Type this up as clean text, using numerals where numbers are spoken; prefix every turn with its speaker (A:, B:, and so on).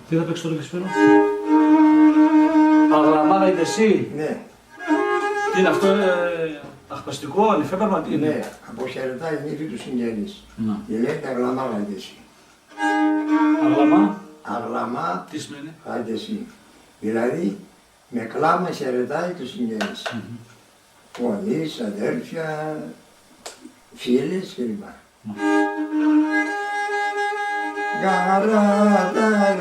A: Τι θα παίξει τώρα Βεσπέρο? Αγλαμάδα είτε εσύ.
B: Ναι.
A: Τι είναι αυτό, αχπαστικό, ανεφέπαρμα, τι είναι?
B: Ναι, αποχαιρετάει η νύφη του συγγενείς.
A: Να.
B: Και λέγεται αγλαμά γάιντε εσύ.
A: Αγλαμά,
B: Αγλαμά
A: τι σημαίνει?
B: γάιντε εσύ. Δηλαδή, με κλάμα χαιρετάει τους συγγενείς. Γονείς, αδέρφια, φίλες κλπ. Γαρά τα